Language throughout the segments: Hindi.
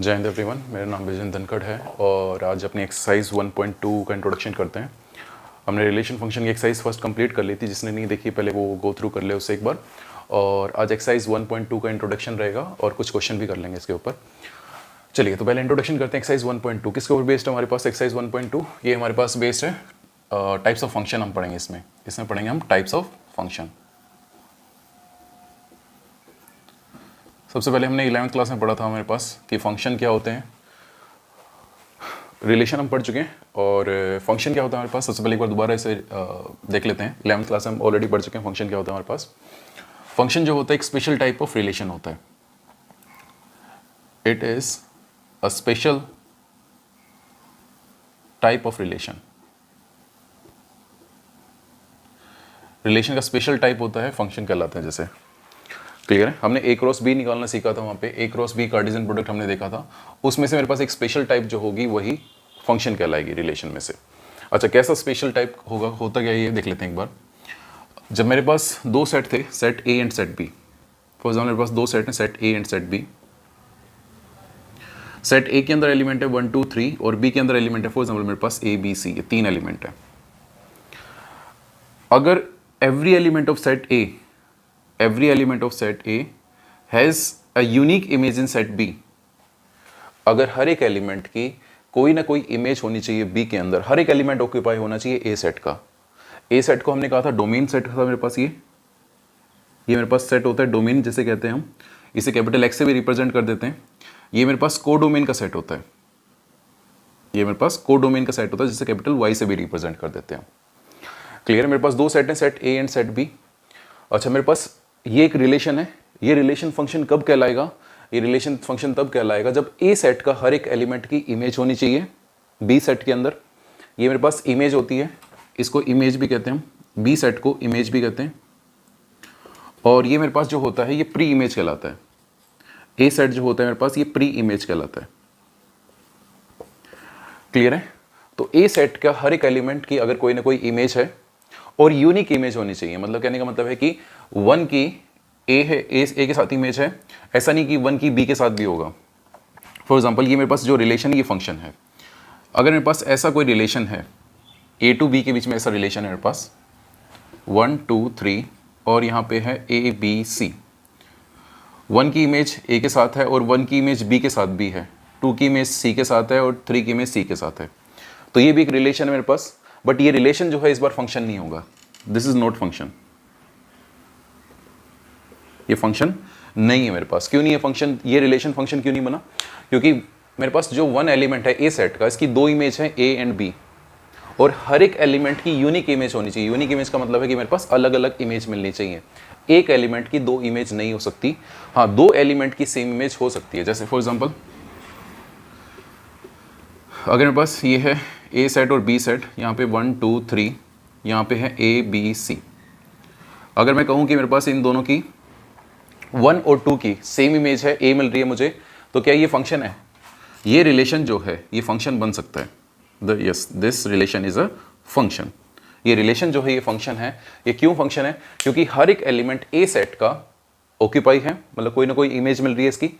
जय हिंद एवरीवन, मेरा नाम विजन धनखड़ है और आज अपनी एक्सरसाइज 1.2 का इंट्रोडक्शन करते हैं। हमने रिलेशन फंक्शन की एक्सरसाइज फर्स्ट कंप्लीट कर ली थी, जिसने नहीं देखी पहले वो गो थ्रू कर ले उससे एक बार। और आज एक्सरसाइज 1.2 का इंट्रोडक्शन रहेगा और कुछ क्वेश्चन भी कर लेंगे इसके ऊपर। चलिए तो पहले इंट्रोडक्शन करते हैं। एक्सरसाइज 1.2 किसके ऊपर बेस्ड है हमारे पास? एक्सरसाइज 1.2 ये हमारे पास बेस्ड है टाइप्स ऑफ फंक्शन। हम पढ़ेंगे इसमें पढ़ेंगे हम टाइप्स ऑफ फंक्शन। सबसे पहले हमने 11th क्लास में पढ़ा था हमारे पास कि फंक्शन क्या होते हैं। रिलेशन हम पढ़ चुके हैं और फंक्शन क्या होता है हमारे पास। सबसे पहले एक बार दोबारा इसे देख लेते हैं। 11th क्लास में हम ऑलरेडी पढ़ चुके हैं फंक्शन क्या होता है हमारे पास। फंक्शन जो होता है एक स्पेशल टाइप ऑफ रिलेशन होता है। It is a special type of relation. Relation का स्पेशल टाइप होता है, फंक्शन कहलाते हैं। जैसे क्लियर है, हमने ए क्रॉस बी निकालना सीखा था। वहाँ पे ए क्रॉस बी कार्टेशियन प्रोडक्ट हमने देखा था। उसमें से मेरे पास एक स्पेशल टाइप जो होगी वही फंक्शन कहलाएगी रिलेशन में से। अच्छा, कैसा स्पेशल टाइप होगा, होता क्या ये देख लेते हैं एक बार। जब मेरे पास दो सेट थे, set A and set B. For example मेरे पास दो सेट हैं, set A and set B. Set A के अंदर एलिमेंट है 1 2 3 और बी के अंदर एलिमेंट है फॉर एग्जाम्पल मेरे पास ए बी सी, ये तीन एलिमेंट है। अगर every element of set A has a unique image in set B, अगर हर एक एलिमेंट की कोई ना कोई इमेज होनी चाहिए बी के अंदर, हर एक एलिमेंट ऑक्यूपाई होना चाहिए ए सेट का। ए सेट को हमने कहा था डोमेन सेट था मेरे पास। ये मेरे पास सेट होता है डोमेन, जिसे कहते हैं हम, इसे कैपिटल एक्स से भी रिप्रेजेंट कर देते हैं। ये मेरे पास कोडोमेन का सेट होता है। ये मेरे पास कोडोमेन का सेट होता है जिसे कैपिटल वाई से भी रिप्रेजेंट कर देते हैं। क्लियर है, मेरे पास दो सेट हैं, set A and set B. अच्छा, मेरे पास ये एक रिलेशन है। ये रिलेशन फंक्शन कब कहलाएगा? ये रिलेशन फंक्शन तब कहलाएगा जब ए सेट का हर एक एलिमेंट की इमेज होनी चाहिए बी सेट के अंदर। ये मेरे पास इमेज होती है, इसको इमेज भी कहते हैं हम, बी सेट को इमेज भी कहते हैं। और ये मेरे पास जो होता है ये प्री इमेज कहलाता है। ए सेट जो होता है मेरे पास ये प्री इमेज कहलाता है। क्लियर है, तो ए सेट का हर एक एलिमेंट की अगर कोई ना कोई इमेज है और यूनिक इमेज होनी चाहिए, मतलब कहने का मतलब है कि 1 की ए है, ए के साथ इमेज है, ऐसा नहीं कि 1 की बी के साथ भी होगा। फॉर एग्जांपल ये मेरे पास जो रिलेशन ये फंक्शन है, अगर मेरे पास ऐसा कोई रिलेशन है ए टू बी के बीच में, ऐसा रिलेशन है मेरे पास 1 2 3 और यहाँ पे है ए बी सी। 1 की इमेज ए के साथ है और 1 की इमेज बी के साथ भी है, 2 की इमेज सी के साथ है और 3 की इमेज सी के साथ है। तो ये भी एक रिलेशन है मेरे पास, बट ये रिलेशन जो है इस बार फंक्शन नहीं होगा। दिस इज नॉट फंक्शन, ये फंक्शन नहीं है मेरे पास। क्यों नहीं है फंक्शन? ये रिलेशन फंक्शन क्यों नहीं बना? क्योंकि मेरे पास जो 1 एलिमेंट है ए सेट का, इसकी दो इमेज है ए एंड बी, और हर एक एलिमेंट की यूनिक इमेज होनी चाहिए। यूनिक इमेज का मतलब है कि मेरे पास अलग अलग इमेज मिलनी चाहिए। एक एलिमेंट की दो इमेज नहीं हो सकती। हाँ, दो एलिमेंट की सेम इमेज हो सकती है। जैसे फॉर एग्जांपल अगर मेरे पास ये है ए सेट और बी सेट, यहाँ पे 1 2 3, यहाँ पे है ए बी सी। अगर मैं कहूँ कि मेरे पास इन दोनों की 1 और 2 की सेम इमेज है, ए मिल रही है मुझे, तो क्या ये फंक्शन है? ये रिलेशन जो है ये फंक्शन बन सकता है। Yes, this relation is a function. ये रिलेशन जो है ये फंक्शन है। ये क्यों फंक्शन है? क्योंकि हर एक एलिमेंट ए सेट का ऑक्यूपाई है, मतलब कोई ना कोई इमेज मिल रही है इसकी,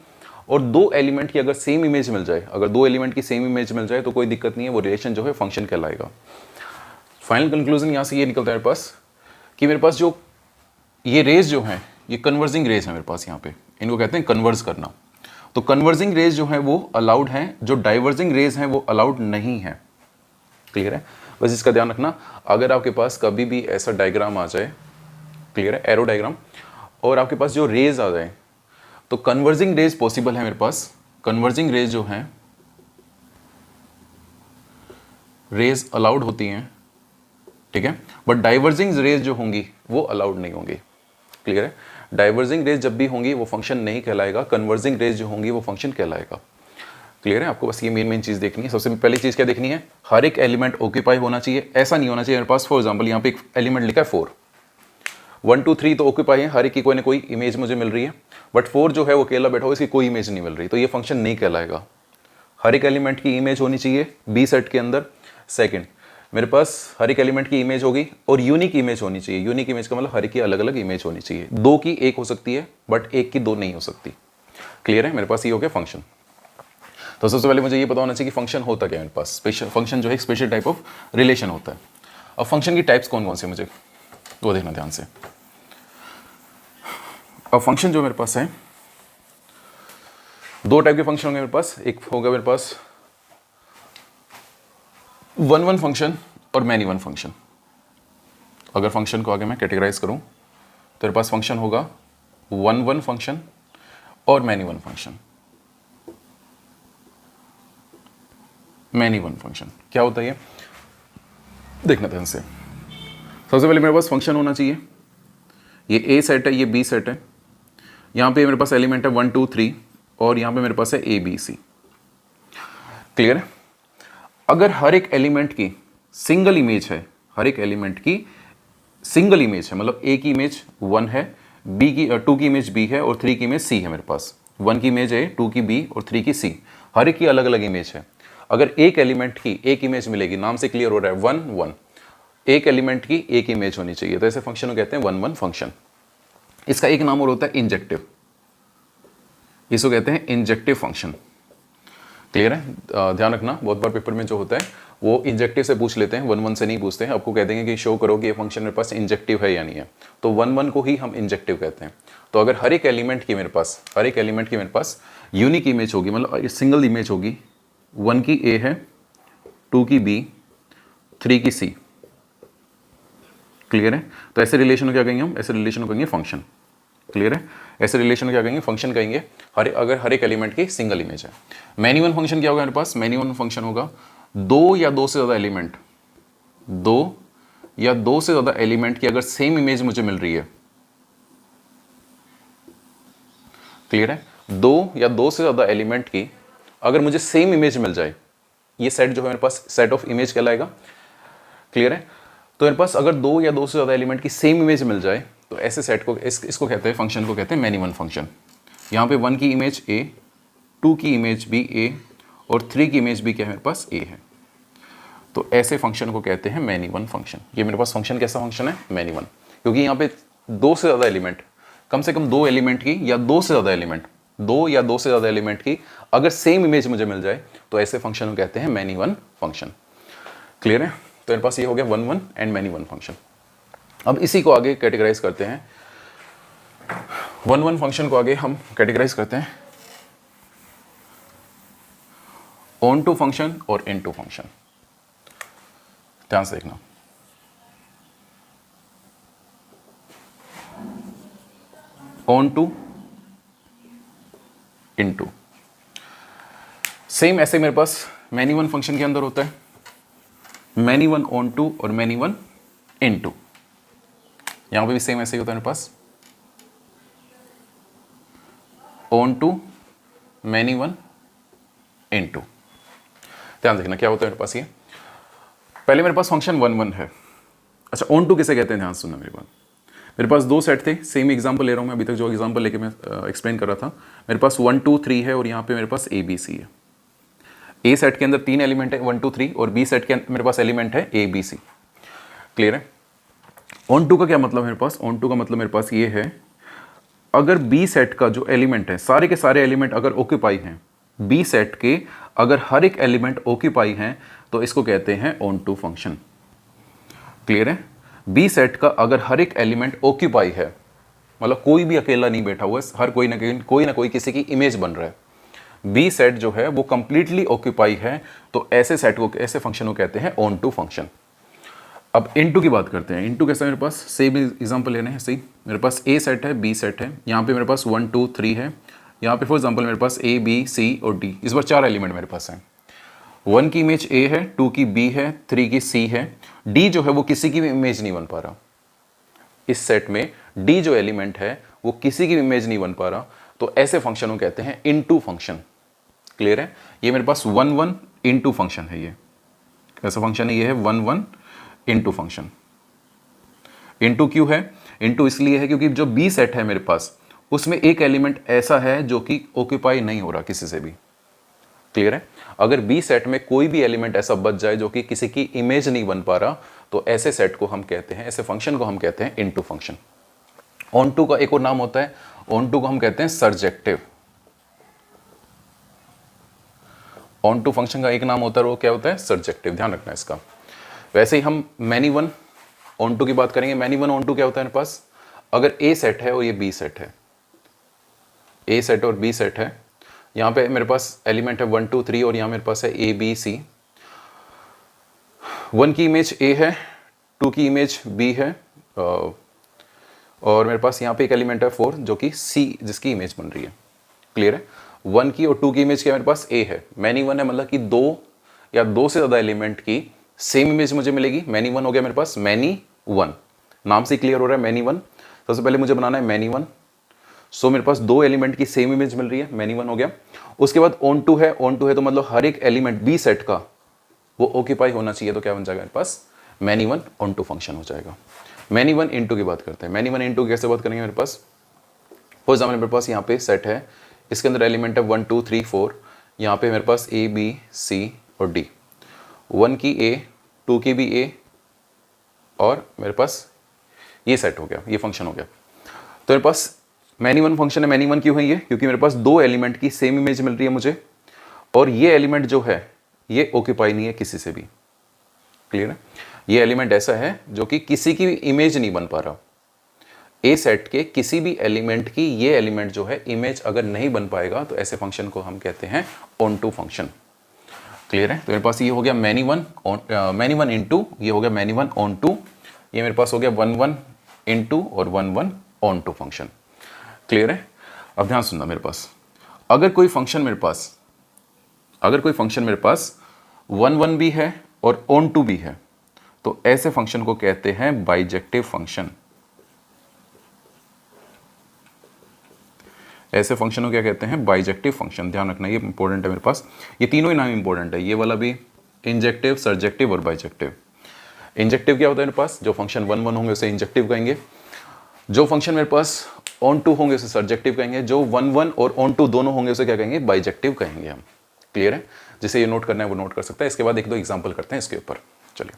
और दो एलिमेंट की अगर सेम इमेज मिल जाए, अगर दो एलिमेंट की सेम इमेज मिल जाए तो कोई दिक्कत नहीं है, वो रिलेशन जो है फंक्शन कहलाएगा। फाइनल कंक्लूजन यहाँ से ये निकलता है मेरे पास कि मेरे पास जो ये रेज जो है ये कन्वर्जिंग रेज है मेरे पास। यहाँ पे इनको कहते हैं कन्वर्ज करना। तो कन्वर्जिंग रेज जो है वो अलाउड है, जो डाइवर्जिंग रेज हैं वो अलाउड नहीं है। क्लियर है, बस इसका ध्यान रखना। अगर आपके पास कभी भी ऐसा डायग्राम आ जाए, क्लियर है, एरो डायग्राम, और आपके पास जो रेज आ जाए तो कन्वर्जिंग रेज पॉसिबल है मेरे पास। कन्वर्जिंग रेज जो है रेज अलाउड होती हैं, ठीक है, बट डाइवर्जिंग रेज जो होंगी वो अलाउड नहीं होंगी। क्लियर है, डाइवर्जिंग रेज जब भी होंगी वो फंक्शन नहीं कहलाएगा, कन्वर्जिंग रेज जो होंगी वो फंक्शन कहलाएगा। क्लियर है, आपको बस ये मेन चीज देखनी है। सबसे पहली चीज क्या देखनी है? हर एक एलिमेंट ऑक्यूपाई होना चाहिए। ऐसा नहीं होना चाहिए मेरे पास फॉर एग्जांपल यहाँ पे एक एलिमेंट लिखा है 4, 1 2 3 तो ऑक्यूपाई है, हर एक की कोई ना कोई इमेज मुझे मिल रही है, बट 4 जो है वो अकेला बैठा हो, इसकी कोई इमेज नहीं मिल रही, तो ये फंक्शन नहीं कहलाएगा। हर एक एलिमेंट की इमेज होनी चाहिए बी सेट के अंदर। सेकेंड, मेरे पास हर एक एलिमेंट की इमेज होगी और यूनिक इमेज होनी चाहिए। यूनिक इमेज का मतलब हर एक की अलग अलग इमेज होनी चाहिए। दो की एक हो सकती है बट एक की दो नहीं हो सकती। क्लियर है, मेरे पास ये हो गया फंक्शन। तो सबसे पहले मुझे ये पता होना चाहिए कि फंक्शन होता क्या है मेरे पास। स्पेशल फंक्शन जो है एक स्पेशल टाइप ऑफ रिलेशन होता है। अब फंक्शन की टाइप्स कौन कौन से मुझे वो देखना ध्यान से। अब फंक्शन जो मेरे पास है, दो टाइप के फंक्शन होंगे मेरे पास। एक होगा मेरे पास वन वन फंक्शन और मैनी वन फंक्शन। अगर फंक्शन को आगे मैं कैटेगराइज करूं तो मेरे पास फंक्शन होगा वन वन फंक्शन और many one function. Many one function क्या होता है ये देखना ध्यान से। सबसे पहले मेरे पास फंक्शन होना चाहिए, ये ए सेट है, ये बी सेट है, यहाँ पे मेरे पास एलिमेंट है 1 2 3 और यहाँ पे मेरे पास है ए बी सी। क्लियर है। अगर हर एक एलिमेंट की सिंगल इमेज है, हर एक एलिमेंट की सिंगल इमेज है, मतलब ए की इमेज 1 है, बी की 2 की इमेज बी है और 3 की इमेज सी है मेरे पास। 1 की इमेज ए, 2 की बी और 3 की सी, हर एक की अलग अलग इमेज है। अगर एक एलिमेंट की एक इमेज मिलेगी, नाम से क्लियर हो रहा है 1 1, एक एलिमेंट की एक इमेज होनी चाहिए, तो ऐसे फंक्शन को कहते हैं वन वन फंक्शन। इसका एक नाम और होता है इंजेक्टिव, इसको कहते हैं इंजेक्टिव फंक्शन। क्लियर है। ध्यान रखना, बहुत बार पेपर में जो होता है वो इंजेक्टिव से पूछ लेते हैं, वन वन से नहीं पूछते हैं। आपको कह देंगे कि शो करो कि ये फंक्शन मेरे पास इंजेक्टिव है या नहीं है, तो वन वन को ही हम इंजेक्टिव कहते हैं। तो अगर हर एक एलिमेंट की मेरे पास यूनिक इमेज होगी, मतलब सिंगल इमेज होगी, 1 की ए है, 2 की बी, 3 की सी। क्लियर है। तो ऐसे रिलेशन को क्या कहेंगे हम, ऐसे रिलेशन को कहेंगे फंक्शन। क्लियर है। ऐसे रिलेशन को क्या कहेंगे, फंक्शन कहेंगे अगर हर एक एलिमेंट की सिंगल इमेज है। मैनी वन फंक्शन क्या होगा मेरे पास, मैनी वन फंक्शन होगा दो या दो से ज्यादा एलिमेंट, दो या दो से ज्यादा एलिमेंट की अगर सेम इमेज मुझे मिल रही है। क्लियर है। दो या दो से ज्यादा एलिमेंट की अगर मुझे सेम इमेज मिल जाए, ये सेट जो है मेरे पास सेट ऑफ इमेज कहलाएगा। क्लियर है। तो मेरे पास अगर दो या दो से ज्यादा एलिमेंट की सेम इमेज मिल जाए तो ऐसे सेट को इसको कहते हैं, फंक्शन को कहते हैं मैनी वन फंक्शन। यहाँ पे 1 की इमेज ए, 2 की इमेज भी ए और 3 की इमेज भी क्या है मेरे पास ए है। तो ऐसे फंक्शन को कहते हैं मैनी वन फंक्शन। ये मेरे पास फंक्शन कैसा फंक्शन है, मैनी वन, क्योंकि यहाँ पे दो से ज़्यादा एलिमेंट, कम से कम दो एलिमेंट की या दो से ज़्यादा एलिमेंट, दो या दो से ज़्यादा एलिमेंट की अगर सेम इमेज मुझे मिल जाए तो ऐसे फंक्शन को कहते हैं मैनी वन फंक्शन। क्लियर है। तो मेरे पास ये हो गया one one and many one function. अब इसी को आगे कैटेगराइज करते हैं, वन वन फंक्शन को आगे हम कैटेगराइज करते हैं ऑन टू फंक्शन और इन टू फंक्शन। ध्यान से देखना, onto, into. Same ऐसे मेरे पास मैनी वन फंक्शन के अंदर होता है, मैनी वन ऑन टू और मैनी वन इन टू। यहां पे भी सेम ऐसे ही होता है मेरे पास, onto, many one, into. ध्यान देखना क्या होता है मेरे पास। ये पहले मेरे पास फंक्शन वन वन है। अच्छा, ऑन टू किसे कहते हैं, ध्यान सुनना मेरी बात। मेरे पास दो सेट थे, सेम एग्जांपल ले रहा हूं मैं, अभी तक जो एग्जांपल लेके मैं एक्सप्लेन कर रहा था। मेरे पास 1 2 3 है और यहाँ पे मेरे पास ए बी सी है। ए सेट के अंदर 3 एलिमेंट है 1 2 3 और बी सेट के अंदर मेरे पास एलिमेंट है ए बी सी। क्लियर है। ऑन टू का क्या मतलब है मेरे पास, ऑन टू का मतलब मेरे पास ये है, अगर बी सेट का जो एलिमेंट है, सारे के सारे एलिमेंट अगर ऑक्यूपाई हैं, बी सेट के अगर हर एक एलिमेंट ऑक्यूपाई हैं तो इसको कहते हैं ऑन टू फंक्शन। क्लियर है। बी सेट का अगर हर एक एलिमेंट ऑक्यूपाई है, मतलब कोई भी अकेला नहीं बैठा हुआ है, हर कोई ना कोई किसी की इमेज बन रहा है, बी सेट जो है वो कंप्लीटली ऑक्यूपाई है, तो ऐसे सेट को, ऐसे फंक्शन को कहते हैं ऑन टू फंक्शन। अब इनटू की बात करते हैं। इनटू कैसा है मेरे पास, सेम एग्जांपल लेने हैं। सही, मेरे पास ए सेट है, बी सेट है, यहाँ पे मेरे पास 1 2 3 है, यहाँ पे फॉर एग्जांपल मेरे पास ए बी सी और डी, इस बार 4 एलिमेंट मेरे पास हैं। 1 की इमेज ए है, 2 की बी है, 3 की सी है। डी जो है वो किसी की भी इमेज नहीं बन पा रहा, इस सेट में डी जो एलिमेंट है वो किसी की भी इमेज नहीं बन पा रहा, तो ऐसे फंक्शन को कहते हैं इनटू फंक्शन। क्लियर है। ये मेरे पास 1 1 इनटू फंक्शन है। ये कैसा फंक्शन है, ये है 1 1 इनटू फंक्शन। इनटू क्यों है, इनटू इसलिए है क्योंकि जो बी सेट है मेरे पास उसमें एक एलिमेंट ऐसा है जो कि ऑक्यूपाई नहीं हो रहा किसी से भी। क्लियर है। अगर बी सेट में कोई भी एलिमेंट ऐसा बच जाए जो कि किसी की इमेज नहीं बन पा रहा, तो ऐसे सेट को हम कहते हैं, ऐसे फंक्शन को हम कहते हैं इनटू फंक्शन। ऑन टू का एक और नाम होता है, ऑन टू को हम कहते हैं सरजेक्टिव। ऑन टू फंक्शन का एक नाम होता है वो क्या होता है, सर्जेक्टिव, ध्यान रखना इसका। वैसे ही हम मैनी वन ऑन टू की बात करेंगे। मैनी वन ऑन टू क्या होता है मेरे पास, अगर ए सेट है और ये बी सेट है, ए सेट और बी सेट है, यहाँ पे मेरे पास एलिमेंट है 1 2 3 और यहाँ मेरे पास है ए बी सी। 1 की इमेज ए है, 2 की इमेज बी है, और मेरे पास यहाँ पे एक एलिमेंट है 4 जो कि सी जिसकी इमेज बन रही है। क्लियर है। 1 की और 2 की इमेज क्या मेरे पास ए है। मैनी वन है मतलब कि 2 या 2 से ज़्यादा एलिमेंट की सेम इमेज मुझे मिलेगी। मैनी वन हो गया मेरे पास मैनी वन, नाम से क्लियर हो रहा है मैनी वन। सबसे पहले मुझे बनाना है मैनी वन। सो मेरे पास 2 एलिमेंट की सेम इमेज मिल रही है, मैनी वन हो गया। उसके बाद ऑन टू है, ऑन टू है तो मतलब हर एक एलिमेंट बी सेट का वो ऑक्यूपाई होना चाहिए, तो क्या बन जाएगा मेरे पास, many one onto function हो जाएगा। मैनी वन इनटू की बात करते हैं। मैनी वन इनटू कैसे बात करेंगे, मेरे पास फॉर एग्जाम्पल मेरे पास यहाँ पे सेट है, इसके अंदर एलिमेंट है 1 2 3 4, यहाँ पे मेरे पास ए बी सी और डी। 1 की ए, 2 की भी ए, और मेरे पास ये सेट हो गया, ये फंक्शन हो गया। तो मेरे पास मैनी वन फंक्शन है। मैनी वन क्यों है ये, क्योंकि मेरे पास 2 एलिमेंट की सेम इमेज मिल रही है मुझे, और ये एलिमेंट जो है ये ऑक्यूपाई नहीं है किसी से भी। क्लियर है। ये एलिमेंट ऐसा है जो कि किसी की इमेज नहीं बन पा रहा। ए सेट के किसी भी एलिमेंट की ये एलिमेंट जो है इमेज अगर नहीं बन पाएगा तो ऐसे फंक्शन को हम कहते हैं ऑन टू फंक्शन। क्लियर है। तो मेरे पास ये हो गया मैनी वन इनटू, ये हो गया मैनी वन ऑन टू, ये मेरे पास हो गया 1 1 इनटू और 1 1 ऑन टू फंक्शन। क्लियर है। अब ध्यान सुनना, मेरे पास अगर कोई फंक्शन मेरे पास 1 1 भी है और ऑन टू भी है तो ऐसे फंक्शन को कहते हैं बाइजेक्टिव फंक्शन। ऐसे फंक्शन को क्या कहते हैं, बाइजेक्टिव फंक्शन। ध्यान रखना, ये इंपॉर्टेंट है मेरे पास, ये तीनों ही नाम इंपॉर्टेंट है, ये वाला भी, इंजेक्टिव, सर्जेक्टिव और बाइजेक्टिव। इंजेक्टिव क्या होता है मेरे पास, जो फंक्शन 1 1 होंगे उसे इंजेक्टिव कहेंगे, जो फंक्शन मेरे पास ऑन टू होंगे उसे सर्जेक्टिव कहेंगे, जो 1 1 और ऑन टू दोनों होंगे उसे क्या कहेंगे, बाइजेक्टिव कहेंगे हम। क्लियर है। जिसे ये नोट करना है वो नोट कर सकता है। इसके बाद 1 2 एग्जाम्पल करते हैं इसके ऊपर। चलिए,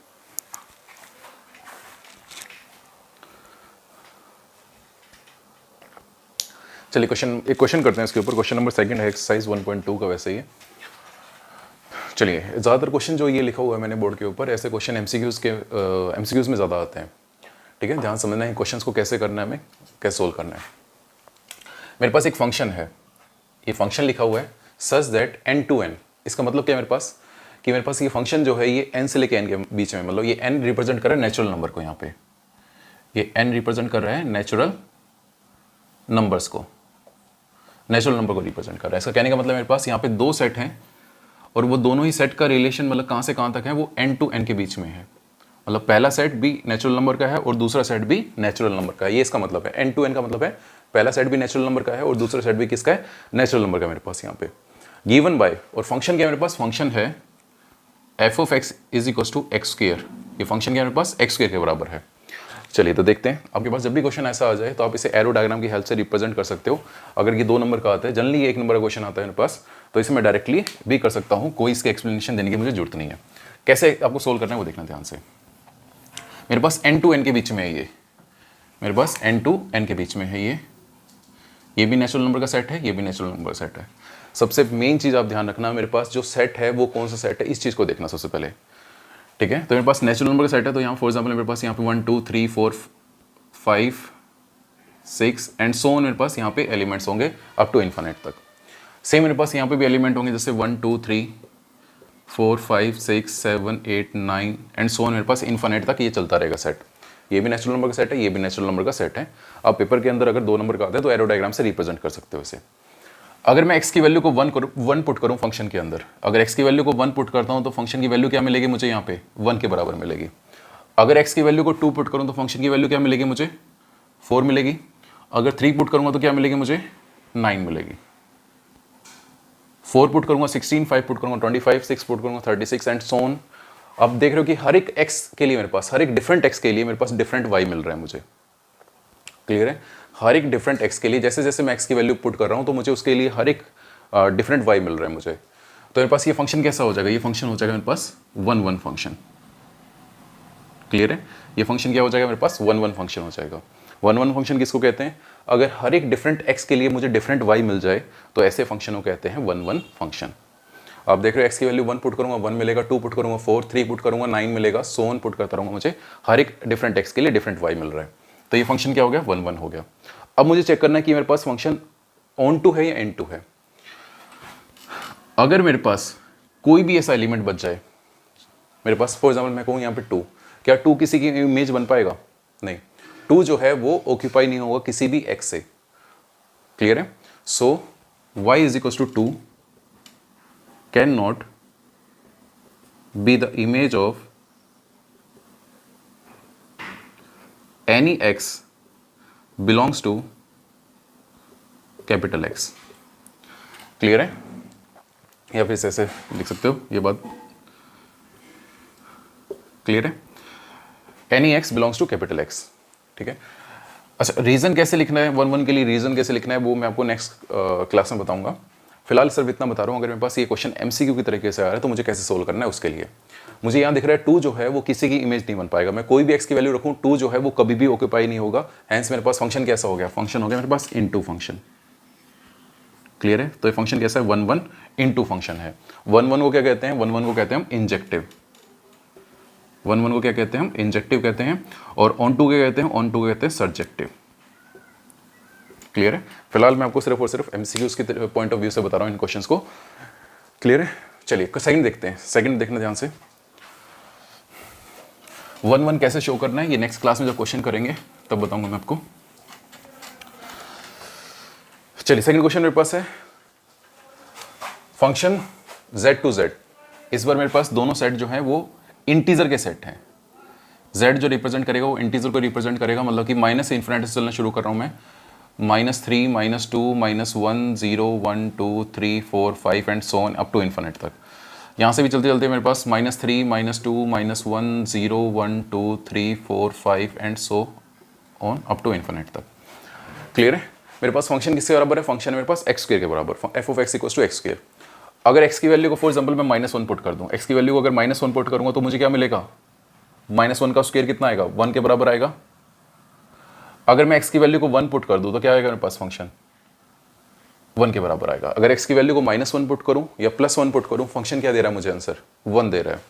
एक क्वेश्चन करते हैं इसके ऊपर। क्वेश्चन नंबर 2 है एक्सरसाइज 1.2 का, वैसे ही। चलिए, ज़्यादातर क्वेश्चन जो ये लिखा हुआ है मैंने बोर्ड के ऊपर, ऐसे क्वेश्चन एमसीक्यूज़ में ज़्यादा आते हैं। ठीक है, ध्यान समझना है क्वेश्चंस को कैसे करना है, हमें कैसे सोल्व करना है। मेरे पास एक फंक्शन है, ये फंक्शन लिखा हुआ है such that n to n। इसका मतलब क्या है मेरे पास, कि मेरे पास ये फंक्शन जो है ये n से लेके n के बीच में, मतलब ये n रिप्रेजेंट कर रहा है नेचुरल नंबर को, यहाँ पे ये n रिप्रेजेंट कर रहा है नेचुरल नंबर्स को, नेचुरल नंबर को रिप्रेजेंट कर रहा है। इसका कहने का मतलब मेरे पास यहाँ पे 2 सेट हैं और वो दोनों ही सेट का रिलेशन मतलब कहाँ से कहाँ तक है, वो n to n के बीच में है। मतलब पहला सेट भी नेचुरल नंबर का है और दूसरा सेट भी नेचुरल नंबर का है, ये इसका मतलब है। n to n का मतलब है पहला सेट भी नेचुरल नंबर का है और दूसरा सेट भी किसका है, नेचुरल नंबर का। मेरे पास यहाँ पे गिवन बाय, और फंक्शन क्या मेरे पास, फंक्शन है f of x is equal to x square. ये फंक्शन क्या मेरे पास एक्स स्क्वायर के बराबर है। चलिए तो देखते हैं, आपके पास जब भी क्वेश्चन ऐसा आ जाए तो आप इसे एरो डायग्राम की हेल्प से रिप्रेजेंट कर सकते हो। अगर ये 2 नंबर का आता है, जनरली ये 1 नंबर का क्वेश्चन आता है मेरे पास, तो इसे मैं डायरेक्टली भी कर सकता हूँ, कोई इसके एक्सप्लेनेशन देने की मुझे जरूरत नहीं है। कैसे आपको सोल्व करना है वो देखना ध्यान से। मेरे पास n to n के बीच में है ये, मेरे पास n to n के बीच में है ये भी नेचुरल नंबर का सेट है, ये भी नेचुरल नंबर का सेट है। सबसे मेन चीज़ आप ध्यान रखना, मेरे पास जो सेट है वो कौन सा सेट है, इस चीज़ को देखना सबसे पहले। ठीक है, तो मेरे पास नेचुरल नंबर का सेट है, तो यहाँ फॉर एग्जाम्पल मेरे पास यहाँ पे 1 2 3 4 5 6 एंड सो ऑन, मेरे पास यहाँ पे एलिमेंट्स होंगे अप टू इन्फिनिट तक। सेम मेरे पास यहाँ पे भी एलिमेंट होंगे, जैसे 1 2 3 4 5 6 7 8 9 एंड सो ऑन, मेरे पास इन्फिनिट तक ये चलता रहेगा सेट। ये भी नेचुरल नंबर का सेट है, ये भी नेचुरल नंबर का सेट है। अब पेपर के अंदर अगर 2 नंबर का आता है तो एरो डायग्राम से रिप्रेजेंट कर सकते हो इसे। अगर मैं x की वैल्यू को 1 पुट करूँ फंक्शन के अंदर, अगर x की वैल्यू को 1 पुट करता हूँ तो फंक्शन की वैल्यू क्या मिलेगी मुझे, यहाँ पे 1 के बराबर मिलेगी। अगर x की वैल्यू को 2 पुट करूँ तो फंक्शन की वैल्यू क्या मिलेगी मुझे, 4 मिलेगी। अगर 3 पुट करूँगा तो क्या मिलेगी मुझे, 9 मिलेगी। 4 पुट करूँगा 16, 5 पुट करूँगा 25, 6 पुट करूँगा 36 एंड सो ऑन। अब देख रहे हो कि हर एक x के लिए मेरे पास, हर एक डिफरेंट x के लिए मेरे पास डिफरेंट y मिल रहा है मुझे। क्लियर है। हर एक डिफरेंट x के लिए जैसे जैसे मैं x की वैल्यू पुट कर रहा हूँ तो मुझे उसके लिए हर एक डिफरेंट y मिल रहा है मुझे। तो मेरे पास ये फंक्शन कैसा हो जाएगा, ये फंक्शन हो जाएगा मेरे पास 1 1 फंक्शन। क्लियर है। ये फंक्शन क्या हो जाएगा मेरे पास, 1 1 फंक्शन हो जाएगा। 1 1 फंक्शन किसको कहते हैं, अगर हर एक डिफरेंट x के लिए मुझे डिफरेंट y मिल जाए तो ऐसे फंक्शन को कहते हैं 1 1 फंक्शन। आप देख रहे हो एक्स की वैल्यू 1 पुट करूंगा 1 मिलेगा, 2 पुट करूंगा 4, 3 पुट करूंगा 9 मिलेगा, सो ऑन पुट करता रहूंगा, मुझे हर एक डिफरेंट एक्स के लिए डिफरेंट वाई मिल रहा है। तो ये फंक्शन क्या हो गया, 1 1 हो गया। अब मुझे चेक करना है कि मेरे पास फंक्शन ऑन टू है या एंड टू है। अगर मेरे पास कोई भी ऐसा एलिमेंट बच जाए, मेरे पास फॉर एग्जाम्पल मैं कहूँ यहाँ पे 2, क्या 2 किसी की इमेज बन पाएगा? नहीं, 2 जो है वो ऑक्यूपाई नहीं होगा किसी भी एक्स से। क्लियर है? So y is equal to 2 can not be the image of any x belongs to capital X। Clear है? या फिर ऐसे लिख सकते हो, ये बात क्लियर है? Any x belongs to capital X। ठीक है? अच्छा, रीजन कैसे लिखना है 1 1 के लिए, रीजन कैसे लिखना है वो मैं आपको नेक्स्ट क्लास में बताऊंगा। फिलहाल सिर्फ इतना बता रहा हूँ, अगर मेरे पास ये क्वेश्चन MCQ की तरीके से आ रहा है तो मुझे कैसे सोल्व करना है उसके लिए। मुझे यहाँ दिख रहा है 2 जो है वो किसी की इमेज नहीं बन पाएगा। मैं कोई भी x की वैल्यू रखूँ, 2 जो है वो कभी भी ऑक्यूपाई नहीं होगा। हैंस मेरे पास फंक्शन कैसा हो गया, फंक्शन हो गया मेरे पास इनटू फंक्शन। क्लियर है? तो ये फंक्शन कैसा है, 1 1 इनटू फंक्शन है। 1 1 को क्या कहते हैं, 1 1 को कहते हैं हम इंजेक्टिव। 1 1 को क्या कहते हैं हम, इंजेक्टिव कहते हैं। और ऑन टू क्या कहते हैं, ऑन टू कहते हैं सर्जेक्टिव। क्लियर है? फिलहाल मैं आपको सिर्फ और सिर्फ MCQs के पॉइंट ऑफ व्यू से बता रहा हूँ इन क्वेश्चंस को। क्लियर है? चलिए सेकंड देखते हैं। सेकंड देखना ध्यान से, 1 1 कैसे शो करना है ये नेक्स्ट क्लास में जब क्वेश्चन करेंगे तब बताऊंगा मैं आपको। चलिए सेकंड क्वेश्चन मेरे पास है फंक्शन z टू z। इस बार मेरे पास दोनों सेट जो हैं वो इंटीजर के सेट हैं। z जो रिप्रेजेंट करेगा वो इंटीजर को रिप्रेजेंट करेगा, मतलब कि माइनस से इन्फिनिटी से चलना शुरू कर रहा हूं मैं। -3 -2 -1 0 1 2 3 4 5 and so on up to infinite तक। यहाँ से भी चलते चलते मेरे पास -3 -2 -1 0 1 2 3 4 5 and so on up to infinite तक। क्लियर है? मेरे पास फंक्शन किसके बराबर है, फंक्शन मेरे पास x² के बराबर, f of x equals to x²। अगर x की वैल्यू को फॉर एग्जांपल मैं -1 पुट कर दूं, x की वैल्यू को अगर -1 पुट करूंगा तो मुझे क्या मिलेगा, -1 का स्क्वायर कितना आएगा, 1 के बराबर आएगा। अगर मैं x की वैल्यू को 1 पुट कर दूं तो क्या आएगा मेरे पास, फंक्शन 1 के बराबर आएगा। अगर x की वैल्यू को -1 पुट करूं या +1 पुट करूं, फंक्शन क्या दे रहा है मुझे, आंसर 1 दे रहा है।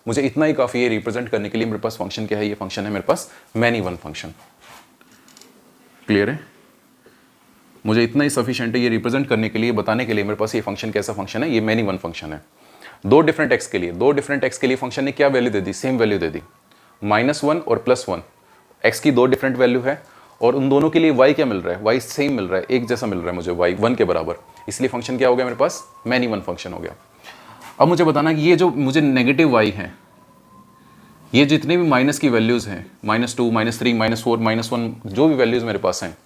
मुझे इतना ही काफी है रिप्रेजेंट करने के लिए मेरे पास फंक्शन क्या है, ये फंक्शन है मेरे पास मैनी वन फंक्शन। क्लियर है? मुझे इतना ही सफिशिएंट है ये रिप्रेजेंट करने के लिए, बताने के लिए मेरे पास ये फंक्शन कैसा फंक्शन है, ये मैनी वन फंक्शन है। दो डिफरेंट x के लिए फंक्शन ने क्या वैल्यू दे दी, सेम वैल्यू दे दी, -1 और +1। x की दो डिफरेंट वैल्यू है और उन दोनों के लिए y क्या मिल रहा है, y सेम मिल रहा है, एक जैसा मिल रहा है मुझे, y 1 के बराबर। इसलिए फंक्शन क्या हो गया मेरे पास, मैनी वन फंक्शन हो गया। अब मुझे बताना कि ये जो मुझे नेगेटिव y है, ये जितने भी माइनस की वैल्यूज हैं, -2 -3 -4 -1 जो भी वैल्यूज मेरे पास हैं,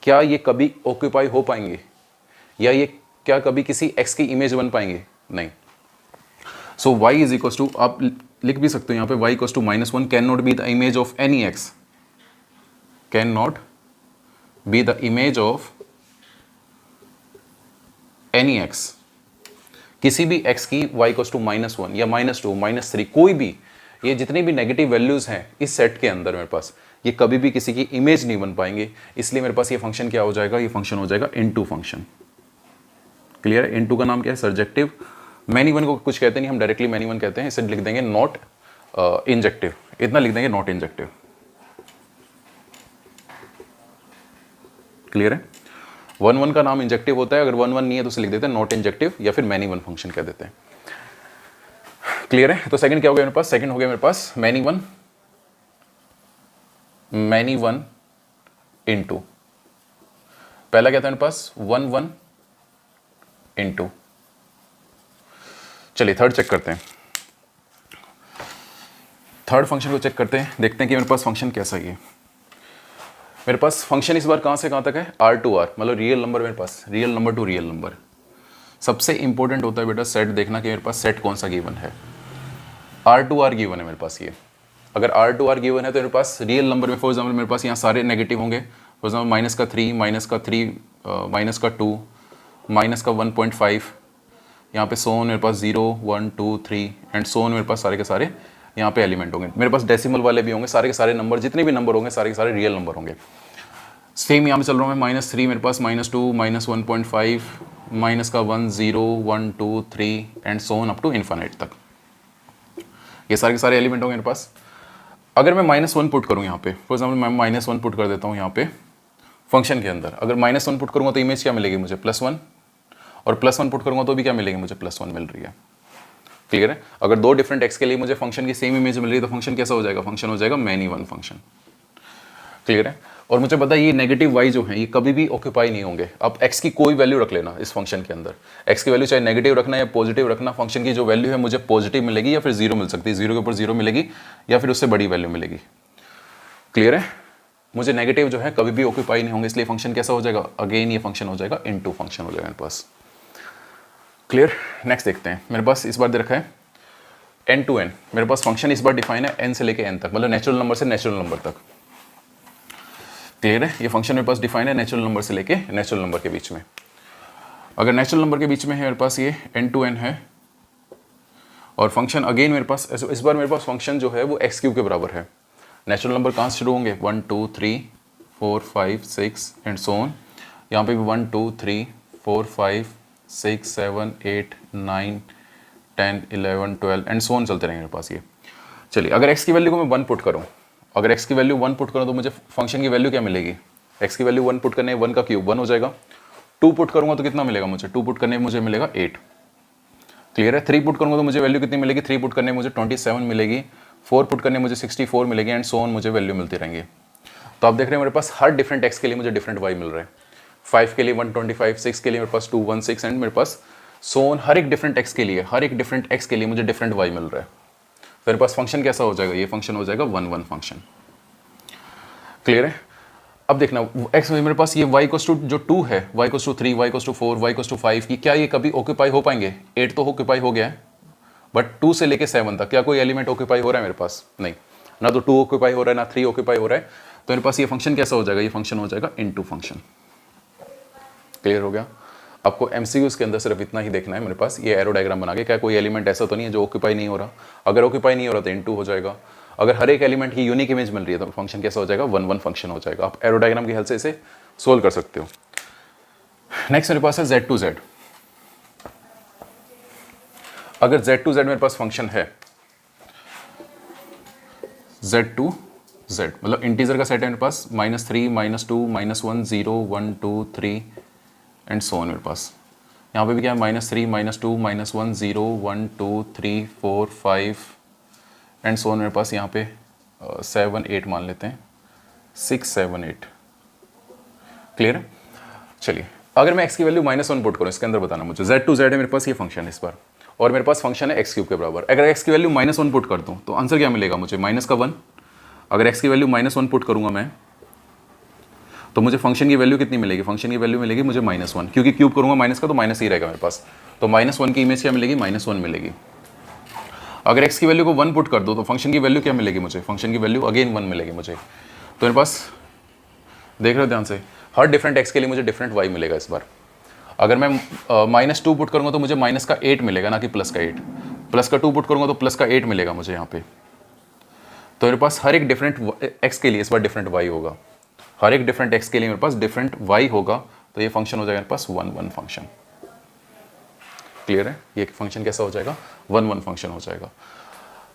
क्या ये कभी ऑक्यूपाई हो पाएंगे, या ये क्या कभी किसी x की इमेज बन पाएंगे? नहीं। So y is equal to, आप लिख भी सकते हो यहाँ पे, y equal to -1 can not be the image of any x, can not be the image of any x। किसी भी x की y इक्वल टू -1 या -2 -3 कोई भी, ये जितनी भी नेगेटिव वैल्यूज हैं इस सेट के अंदर मेरे पास, ये कभी भी किसी की इमेज नहीं बन पाएंगे। इसलिए मेरे पास ये फंक्शन क्या हो जाएगा, ये फंक्शन हो जाएगा इनटू फंक्शन। क्लियर है? इनटू का नाम क्या है, सर्जेक्टिव। मैनी वन को कुछ कहते नहीं, हम डायरेक्टली मैनी वन कहते हैं। इसे लिख देंगे नॉट इंजेक्टिव, इतना लिख देंगे, नॉट इंजेक्टिव। क्लियर है? 1 1 का नाम इंजेक्टिव होता है, अगर 1 1 नहीं है तो उसे लिख देते हैं नॉट इंजेक्टिव या फिर मैनी वन फंक्शन कह देते हैं। क्लियर है? तो सेकंड क्या हो गया मेरे पास, सेकंड हो गया मेरे पास मैनी वन इनटू, पहला क्या था मेरे पास 1 1 इनटू। चलिए थर्ड चेक करते हैं, थर्ड फंक्शन को चेक करते हैं, देखते हैं कि मेरे पास फंक्शन कैसा है। मेरे पास फंक्शन इस बार कहां से कहां तक है, R टू R, मतलब रियल नंबर, मेरे पास real number to real number. सबसे इंपॉर्टेंट होता है बेटा सेट देखना कि मेरे पास सेट कौन सा गिवन है। R टू R गिवन है मेरे पास ये, अगर R टू R गिवन है तो मेरे पास रियल नंबर में फॉर एग्जाम्पल मेरे पास यहाँ सारे नेगेटिव होंगे। फॉर एग्जाम्पल -3 -2 -1.5, यहाँ पे सोन मेरे पास 0 1 2 3 एंड सोन मेरे पास सारे के सारे यहाँ पे एलिमेंट होंगे। मेरे पास डेसिमल वाले भी होंगे, सारे के सारे नंबर जितने भी नंबर होंगे सारे के सारे रियल नंबर होंगे। सेम यहाँ पे चल रहा हूँ मैं, -3 मेरे पास -2 -1.5 माइनस का 1 0 1 2 3 and so on up to infinite तक। ये सारे के सारे एलिमेंट होंगे मेरे पास। अगर मैं -1 पुट करूँ यहाँ पे, फॉर एग्जाम्पल मैं -1 पुट कर देता हूँ यहाँ पे फंक्शन के अंदर। अगर -1 पुट करूँगा तो इमेज क्या मिलेगी मुझे? +1, और +1 पुट करूँगा तो भी क्या मिलेगी मुझे? +1 मिल रही है। क्लियर है? अगर दो डिफरेंट एक्स के लिए मुझे फंक्शन की सेम इमेज मिल रही है तो फंक्शन कैसा हो जाएगा? फंक्शन हो जाएगा मैनी वन फंक्शन। क्लियर है? और मुझे पता है ये नेगेटिव वाई जो है ये कभी भी ऑक्यूपाई नहीं होंगे। अब एक्स की कोई वैल्यू रख लेना इस फंक्शन के अंदर, एक्स की वैल्यू चाहे नेगेटिव रखना या पॉजिटिव रखना, फंक्शन की जो वैल्यू है मुझे पॉजिटिव मिलेगी या फिर 0 मिल सकती है, 0 के ऊपर 0 मिलेगी या फिर उससे बड़ी वैल्यू मिलेगी। क्लियर है? मुझे नेगेटिव जो है कभी भी ऑक्यूपाई नहीं होंगे, इसलिए फंक्शन कैसा हो जाएगा? अगेन ये फंक्शन हो जाएगा इनटू फंक्शन हो जाएगा मेरे पास। क्लियर? नेक्स्ट देखते हैं। मेरे पास इस बार दे रखा है n to n, मेरे पास फंक्शन इस बार डिफाइन है n से लेके n तक, मतलब नेचुरल नंबर से नेचुरल नंबर तक। क्लियर है? ये फंक्शन मेरे पास डिफाइन है नेचुरल नंबर से लेके नेचुरल नंबर के बीच में। अगर नेचुरल नंबर के बीच में है मेरे पास ये n to n है, और फंक्शन अगेन मेरे पास इस बार मेरे पास फंक्शन जो है वो x³ के बराबर है। नेचुरल नंबर कहाँ से शुरू होंगे? 1 2 3 4 5 6 एंड सो ऑन। यहाँ पे भी 1 2 3 4 5 6 7 8 9 10 11 12 एंड सो ऑन चलते रहेंगे मेरे पास ये। चलिए, अगर x की वैल्यू को मैं 1 पुट करूँ, अगर x की वैल्यू 1 पुट करूँ तो मुझे फंक्शन की वैल्यू क्या मिलेगी? x की वैल्यू 1 पुट करने 1 का क्यूब 1 हो जाएगा। 2 पुट करूँगा तो कितना मिलेगा मुझे? 2 पुट करने मुझे मिलेगा 8। क्लियर है? 3 पुट करूँगा तो मुझे वैल्यू कितनी मिलेगी? 3 पुट करने मुझे 27 मिलेगी। 4 पुट करने मुझे 64 मिलेगी एंड सो ऑन मुझे वैल्यू मिलती रहेंगी। तो आप देख रहे हैं मेरे पास हर डिफरेंट x के लिए मुझे डिफरेंट y मिल रहा है। 5 के लिए 125, 6 के लिए मेरे पास 216 एंड मेरे पास सो ऑन हर एक डिफरेंट x के लिए, हर एक डिफरेंट x के लिए मुझे डिफरेंट y मिल रहा है। तो मेरे पास फंक्शन कैसा हो जाएगा? ये फंक्शन हो जाएगा 1 1 फंक्शन। क्लियर है? अब देखना x मेरे पास ये y को जो 2 है, y को 3, y को 4, y को 5 की क्या ये कभी ऑक्यूपाई हो पाएंगे? 8 तो ऑक्यूपाई हो गया है, बट 2 से लेके 7 तक क्या कोई एलिमेंट ऑक्यूपाई हो रहा है मेरे पास? नहीं, ना तो 2 ऑक्यूपाई हो रहा है ना 3 ऑक्यूपाई हो रहा है। तो मेरे पास ये फंक्शन कैसा हो जाएगा? ये फंक्शन हो जाएगा इनटू फंक्शन। क्लियर हो गया? आपको एमसीक्यूज के अंदर सिर्फ इतना ही देखना है मेरे पास, ये एरो डायग्राम बना के क्या कोई एलिमेंट ऐसा तो नहीं है जो ऑक्यूपाई नहीं हो रहा। अगर ऑक्यूपाई नहीं हो रहा तो इनटू हो जाएगा। अगर हर एक एलिमेंट की यूनिक इमेज मिल रही है तो फंक्शन कैसा हो जाएगा? 1 1 फंक्शन हो जाएगा। आप एरो डायग्राम की हेल्प से इसे सोल्व कर सकते हो। नेक्स्ट मेरे पास है z to z। अगर z to z मेरे पास फंक्शन है, z to z मतलब इंटीजर का सेट है मेरे पास, -3 -2 -1 0 1 2 3 एंड सो ऑन। मेरे पास यहाँ पे भी क्या है? -3 -2 -1 0 1 2 3 4 5 एंड सो ऑन। मेरे पास यहाँ पे 7 8 मान लेते हैं, 6 7 8। क्लियर है? चलिए, अगर मैं x की वैल्यू -1 पुट करूँ इसके अंदर बताना मुझे। z to z है मेरे पास ये फंक्शन इस बार, और मेरे पास फंक्शन है x³ के बराबर। अगर x की वैल्यू -1 पुट कर दूँ तो आंसर क्या मिलेगा मुझे? -1। अगर x की वैल्यू -1 पुट करूँगा मैं तो मुझे फंक्शन की वैल्यू कितनी मिलेगी? फंक्शन की वैल्यू मिलेगी मुझे -1, क्योंकि क्यूब करूँगा माइनस का तो माइनस ही रहेगा मेरे पास। तो -1 की इमेज क्या मिलेगी? -1 मिलेगी। अगर x की वैल्यू को 1 पुट कर दो तो फंक्शन की वैल्यू क्या मिलेगी मुझे? फंक्शन की वैल्यू अगेन 1 मिलेगी मुझे। तो मेरे पास देख रहे हो ध्यान से, हर डिफरेंट x के लिए मुझे डिफरेंट y मिलेगा इस बार। अगर मैं -2 पुट करूँगा तो मुझे माइनस का 8 मिलेगा, ना कि प्लस का 8। प्लस का 2 पुट करूँगा तो प्लस का 8 मिलेगा मुझे यहाँ पे। तो मेरे पास हर एक डिफरेंट x के लिए इस बार डिफरेंट y होगा। हर एक डिफरेंट x के लिए मेरे पास डिफरेंट y होगा। तो ये फंक्शन हो जाएगा मेरे पास 1 1 फंक्शन। क्लियर है? ये फंक्शन कैसा हो जाएगा? 1 1 फंक्शन हो जाएगा।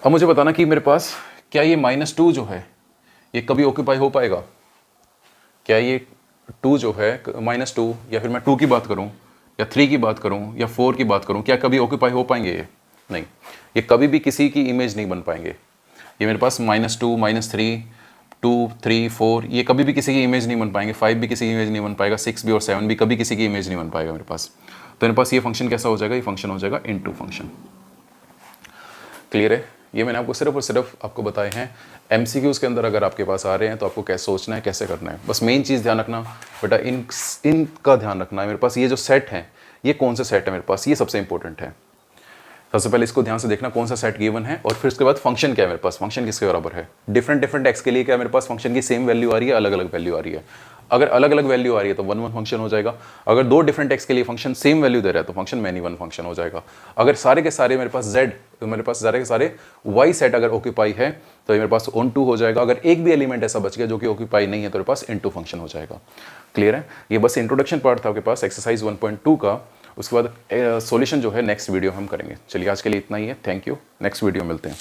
अब मुझे बताना कि मेरे पास क्या ये -2 जो है ये कभी ऑक्यूपाई हो पाएगा? क्या ये 2 जो है -2, या फिर मैं 2 की बात करूं या 3 की बात करूं या 4 की बात करूं, क्या कभी ऑक्यूपाई हो पाएंगे? ये नहीं, ये कभी भी किसी की इमेज नहीं बन पाएंगे। ये मेरे पास -2 -3 2 3 4 ये कभी भी किसी की इमेज नहीं बन पाएंगे। 5 भी किसी की इमेज नहीं बन पाएगा, 6 भी और 7 भी कभी किसी की इमेज नहीं बन पाएगा मेरे पास। तो मेरे पास ये फंक्शन कैसा हो जाएगा? ये फंक्शन हो जाएगा इनटू फंक्शन। क्लियर है? ये मैंने आपको सिर्फ और सिर्फ आपको बताए हैं एमसीक्यूज के अंदर। अगर आपके पास आ रहे हैं तो आपको कैसे सोचना है, कैसे करना है, बस मेन चीज़ ध्यान रखना बेटा, इनका ध्यान रखना है। मेरे पास ये जो सेट है ये कौन सा सेट है मेरे पास, ये सबसे इंपॉर्टेंट है। सबसे पहले इसको ध्यान से देखना कौन सा सेट गिवन है, और फिर उसके बाद फंक्शन क्या है मेरे पास, फंक्शन किसके बराबर है। डिफरेंट एक्स के लिए क्या मेरे पास फंक्शन की सेम वैल्यू आ रही है, अलग अलग वैल्यू आ रही है। अगर अलग अलग वैल्यू आ रही है तो 1 1 फंक्शन हो जाएगा। अगर दो डिफरेंट एक्स के लिए फंक्शन सेम वैल्यू दे रहा है तो फंक्शन मैनी वन फंक्शन हो जाएगा। अगर सारे के सारे मेरे पास जेड, तो मेरे पास सारे के सारे वाई सेट अगर ऑक्यूपाई है तो मेरे पास ऑन टू हो जाएगा। अगर एक भी एलिमेंट ऐसा बच गया जो कि ऑक्यूपाई नहीं है तो मेरे पास इन टू फंक्शन हो जाएगा। क्लियर है? ये बस इंट्रोडक्शन पार्ट था आपके पास एक्सरसाइज 1.2 का, उसके बाद सॉल्यूशन जो है नेक्स्ट वीडियो हम करेंगे। चलिए आज के लिए इतना ही है, थैंक यू, नेक्स्ट वीडियो मिलते हैं।